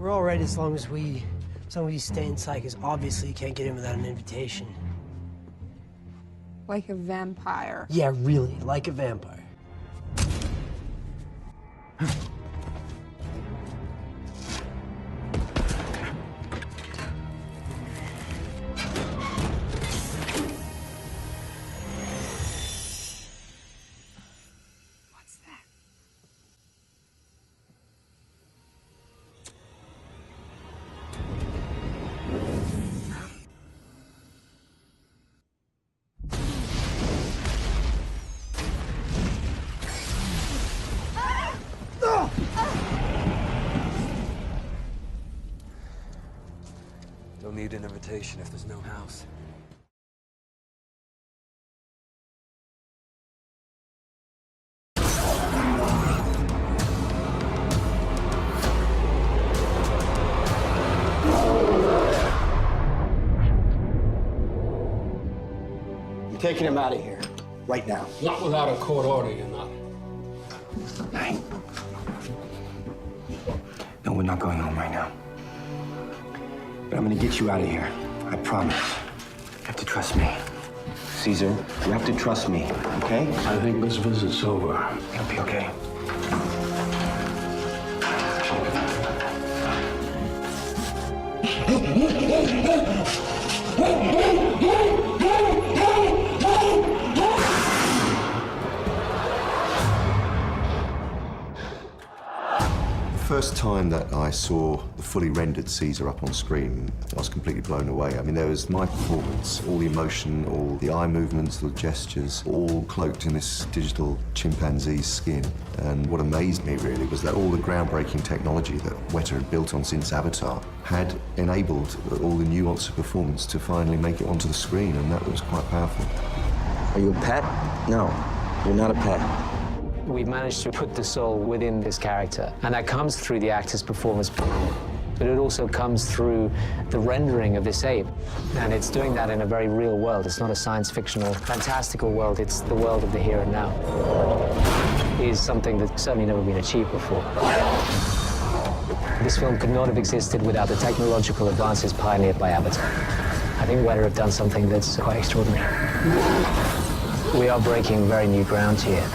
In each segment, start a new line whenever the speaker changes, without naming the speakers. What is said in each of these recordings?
We're all right as long as we stay inside, because obviously you can't get in without an invitation.
Like a vampire.
Yeah, really, like a vampire.
What's that?
Don't need an invitation if there's no house.
I'm taking him out of here, right now.
Not without a court order, you're not.
Hey. No, we're not going home right now. But I'm gonna get you out of here. I promise. You have to trust me. Caesar, you have to trust me, okay?
I think this visit's over.
It'll be okay.
The first time that I saw the fully rendered Caesar up on screen, I was completely blown away. I mean, there was my performance, all the emotion, all the eye movements, the gestures, all cloaked in this digital chimpanzee's skin. And what amazed me, really, was that all the groundbreaking technology that Weta had built on since Avatar had enabled all the nuance of performance to finally make it onto the screen, and that was quite powerful.
Are you a pet? No, you're not a pet.
We've managed to put the soul within this character, and that comes through the actor's performance, but it also comes through the rendering of this ape. And it's doing that in a very real world. It's not a science fictional, fantastical world. It's the world of the here and now. It is something that's certainly never been achieved before. This film could not have existed without the technological advances pioneered by Avatar. I think Weta have done something that's quite extraordinary. We are breaking very new ground here.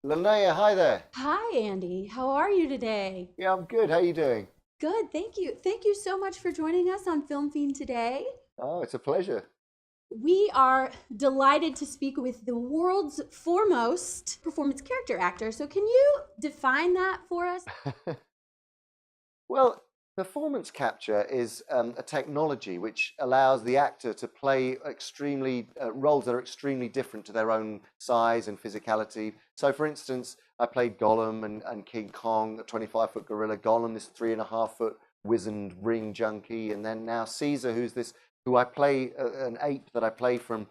Linnea, hi there.
Hi, Andy. How are you today?
Yeah, I'm good. How are you doing?
Good, thank you. Thank you so much for joining us on Film Fiend today.
Oh, it's a pleasure.
We are delighted to speak with the world's foremost performance character actor. So can you define that for us?
Well, performance capture is a technology which allows the actor to play roles that are extremely different to their own size and physicality. So, for instance, I played Gollum and King Kong, a 25-foot gorilla. Gollum, this 3.5-foot wizened ring junkie, and then now Caesar, who I play an ape that I play from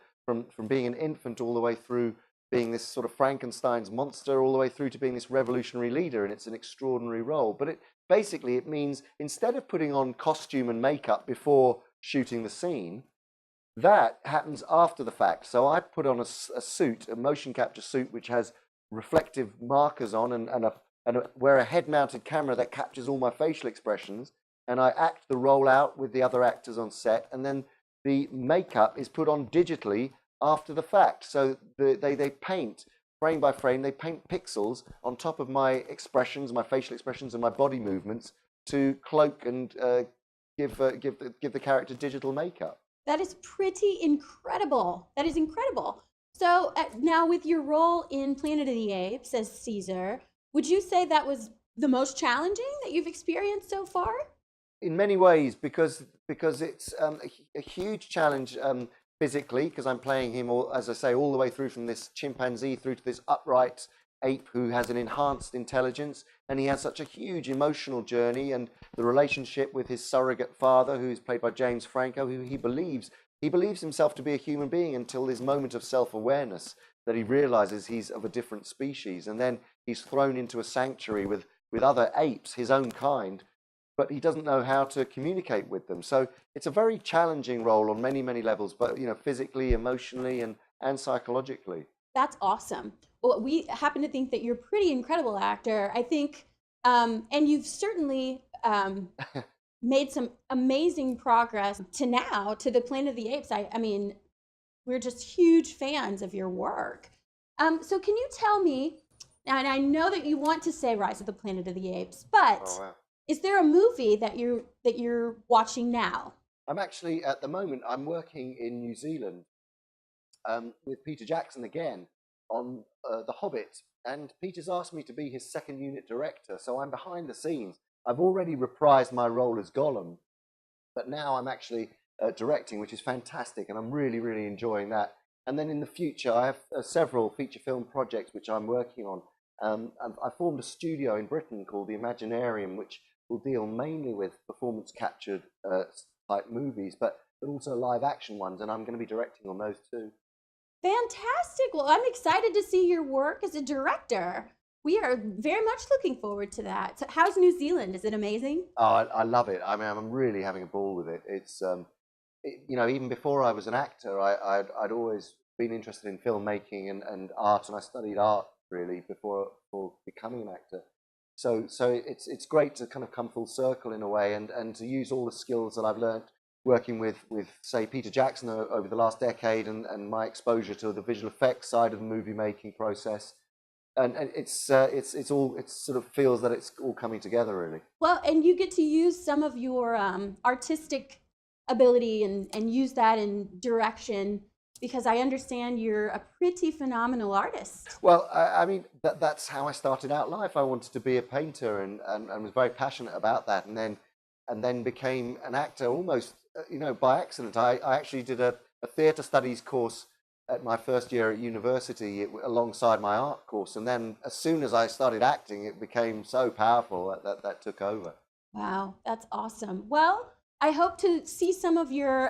being an infant all the way through being this sort of Frankenstein's monster, all the way through to being this revolutionary leader, and it's an extraordinary role. But basically it means instead of putting on costume and makeup before shooting the scene, that happens after the fact. So I put on a suit, a motion capture suit, which has reflective markers on and wear a head-mounted camera that captures all my facial expressions, and I act the role out with the other actors on set, and then the makeup is put on digitally after the fact. So they paint frame by frame, they paint pixels on top of my expressions, my facial expressions and my body movements to cloak and give the character digital makeup.
That is pretty incredible. That is incredible. So now, with your role in Planet of the Apes as Caesar, would you say that was the most challenging that you've experienced so far?
In many ways, because it's a huge challenge physically, because I'm playing him, all, as I say, all the way through from this chimpanzee through to this upright ape who has an enhanced intelligence, and he has such a huge emotional journey, and the relationship with his surrogate father, who is played by James Franco, who he believes himself to be a human being until this moment of self-awareness that he realizes he's of a different species, and then he's thrown into a sanctuary with other apes, his own kind, but he doesn't know how to communicate with them. So it's a very challenging role on many, many levels, but physically, emotionally, and psychologically.
That's awesome. Well, we happen to think that you're a pretty incredible actor. I think, and you've certainly made some amazing progress to now to the Planet of the Apes. I mean, we're just huge fans of your work. So can you tell me, and I know that you want to say Rise of the Planet of the Apes, but
Oh, wow.
is there a movie that you're watching now?
I'm actually, at the moment, I'm working in New Zealand with Peter Jackson again on The Hobbit. And Peter's asked me to be his second unit director, so I'm behind the scenes. I've already reprised my role as Gollum, but now I'm actually directing, which is fantastic, and I'm really, really enjoying that. And then in the future, I have several feature film projects which I'm working on. I formed a studio in Britain called the Imaginarium, which will deal mainly with performance captured type movies, but also live action ones, and I'm going to be directing on those too.
Fantastic. Well, I'm excited to see your work as a director. We are very much looking forward to that. So how's New Zealand? Is it amazing?
Oh, I love it. I mean, I'm really having a ball with it. It's, even before I was an actor, I'd always been interested in filmmaking and art, and I studied art really before becoming an actor. So it's great to kind of come full circle in a way, and to use all the skills that I've learned working with say Peter Jackson over the last decade, and my exposure to the visual effects side of the movie making process, and it sort of feels that it's all coming together really.
Well, and you get to use some of your artistic ability and use that in direction, because I understand you're a pretty phenomenal artist.
Well, I mean, that's how I started out life. I wanted to be a painter and was very passionate about that, and then became an actor almost, by accident. I actually did a theatre studies course at my first year at university alongside my art course, and then as soon as I started acting, it became so powerful that took over.
Wow, that's awesome. Well, I hope to see some of your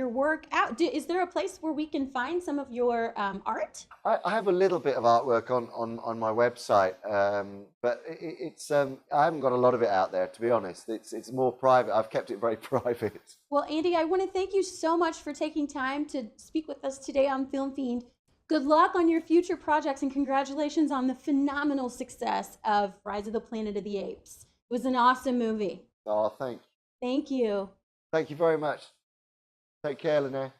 work out. Is there a place where we can find some of your art?
I have a little bit of artwork on my website, but it's I haven't got a lot of it out there, to be honest. It's more private. I've kept it very private.
Well, Andy, I want to thank you so much for taking time to speak with us today on Film Fiend. Good luck on your future projects, and congratulations on the phenomenal success of Rise of the Planet of the Apes. It was an awesome movie.
Oh, thank you.
Thank you.
Thank you very much. Take care, Lene.